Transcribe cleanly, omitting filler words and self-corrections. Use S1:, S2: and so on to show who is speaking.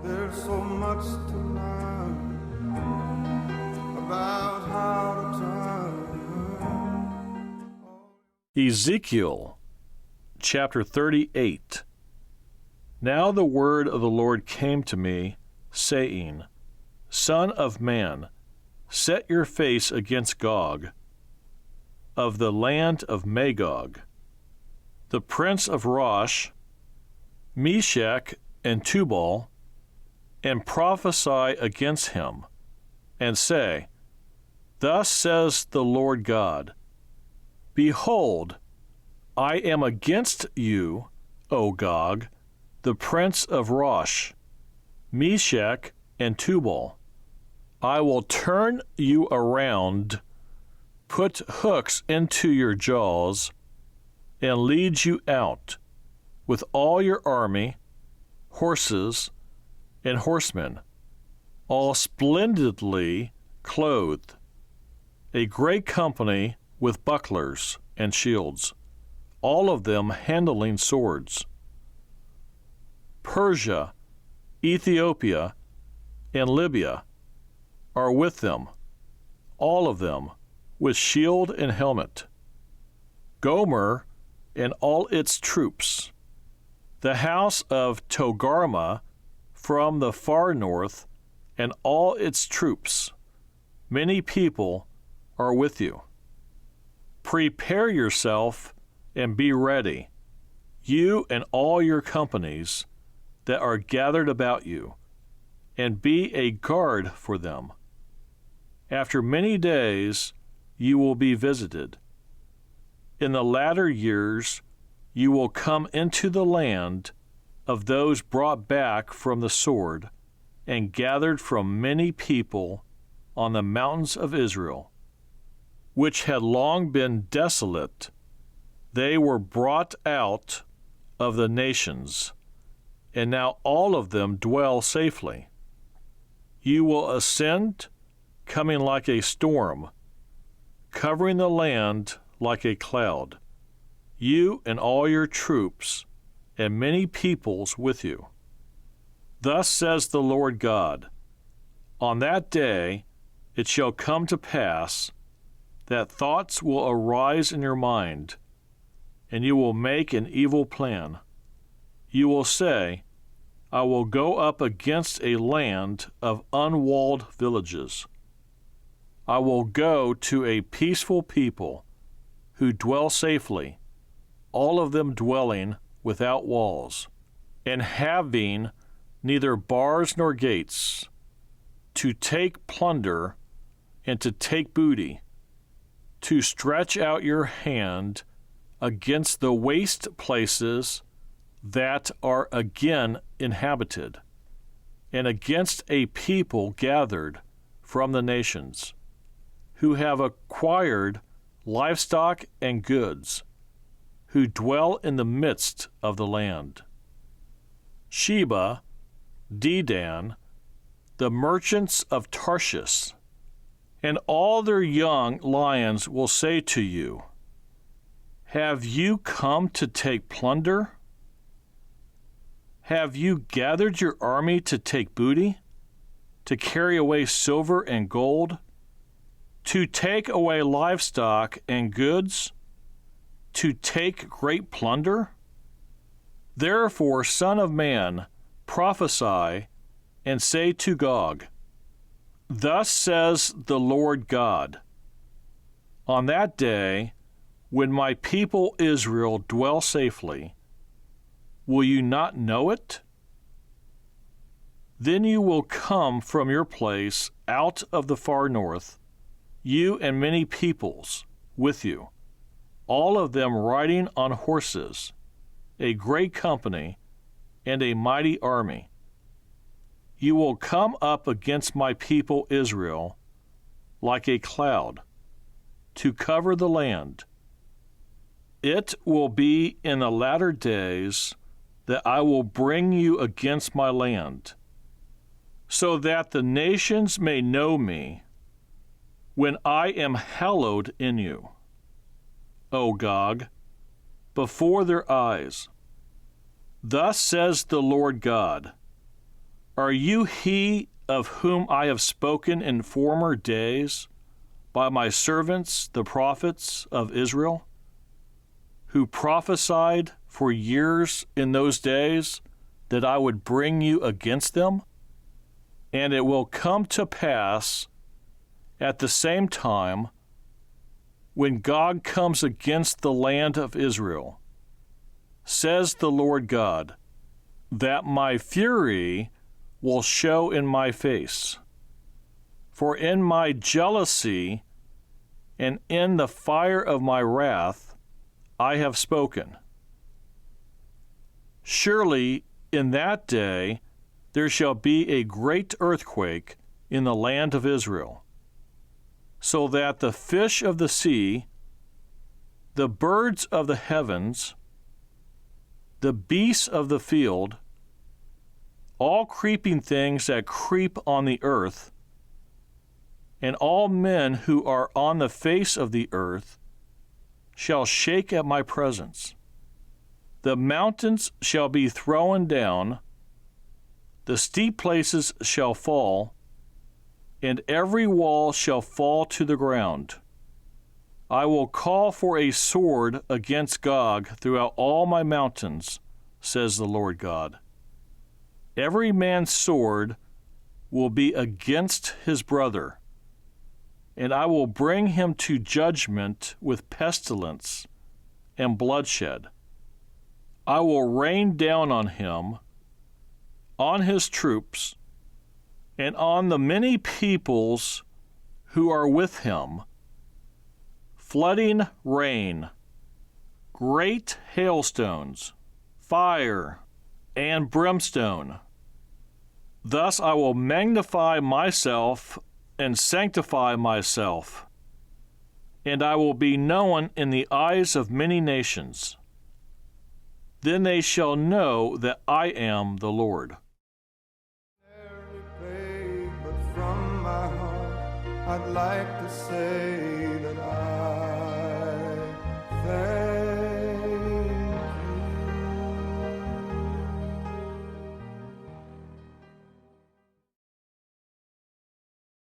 S1: There's so much to learn about how to turn.
S2: Ezekiel chapter 38. Now the word of the Lord came to me, saying, Son of man, set your face against Gog, of the land of Magog, the prince of Rosh, Meshech and Tubal, and prophesy against him, and say, Thus says the Lord God, Behold, I am against you, O Gog, the prince of Rosh, Meshech and Tubal. I will turn you around, put hooks into your jaws, and lead you out with all your army, horses, and horsemen, all splendidly clothed, a great company with bucklers and shields, all of them handling swords. Persia, Ethiopia, and Libya are with them, all of them with shield and helmet. Gomer and all its troops, the house of Togarmah from the far north, and all its troops, many people are with you. Prepare yourself and be ready, you and all your companies that are gathered about you, and be a guard for them. After many days you will be visited. In the latter years you will come into the land of those brought back from the sword and gathered from many people on the mountains of Israel, which had long been desolate. They were brought out of the nations, and now all of them dwell safely. You will ascend, coming like a storm, covering the land like a cloud, you and all your troops, and many peoples with you. Thus says the Lord God, On that day it shall come to pass that thoughts will arise in your mind, and you will make an evil plan. You will say, I will go up against a land of unwalled villages. I will go to a peaceful people who dwell safely, all of them dwelling without walls, and having neither bars nor gates, to take plunder and to take booty, to stretch out your hand against the waste places that are again inhabited, and against a people gathered from the nations, who have acquired livestock and goods, who dwell in the midst of the land. Sheba, Dedan, the merchants of Tarshish, and all their young lions will say to you, Have you come to take plunder? Have you gathered your army to take booty, to carry away silver and gold, to take away livestock and goods, to take great plunder? Therefore, Son of man, prophesy and say to Gog, Thus says the Lord God, On that day, when my people Israel dwell safely, will you not know it? Then you will come from your place out of the far north, you and many peoples with you, all of them riding on horses, a great company, and a mighty army. You will come up against my people Israel like a cloud, to cover the land. It will be in the latter days that I will bring you against my land, so that the nations may know me, when I am hallowed in you, O Gog, before their eyes. Thus says the Lord God, Are you he of whom I have spoken in former days by my servants, the prophets of Israel, who prophesied for years in those days that I would bring you against them? And it will come to pass at the same time, when God comes against the land of Israel, says the Lord God, that my fury will show in my face. For in my jealousy and in the fire of my wrath I have spoken. Surely in that day there shall be a great earthquake in the land of Israel, so that the fish of the sea, the birds of the heavens, the beasts of the field, all creeping things that creep on the earth, and all men who are on the face of the earth shall shake at my presence. The mountains shall be thrown down, the steep places shall fall, and every wall shall fall to the ground. I will call for a sword against Gog throughout all my mountains, says the Lord God. Every man's sword will be against his brother, and I will bring him to judgment with pestilence and bloodshed. I will rain down on him, on his troops, and on the many peoples who are with him, flooding rain, great hailstones, fire, and brimstone. Thus I will magnify myself and sanctify myself, and I will be known in the eyes of many nations. Then they shall know that I am the Lord.
S1: But from my heart, I'd like to say that I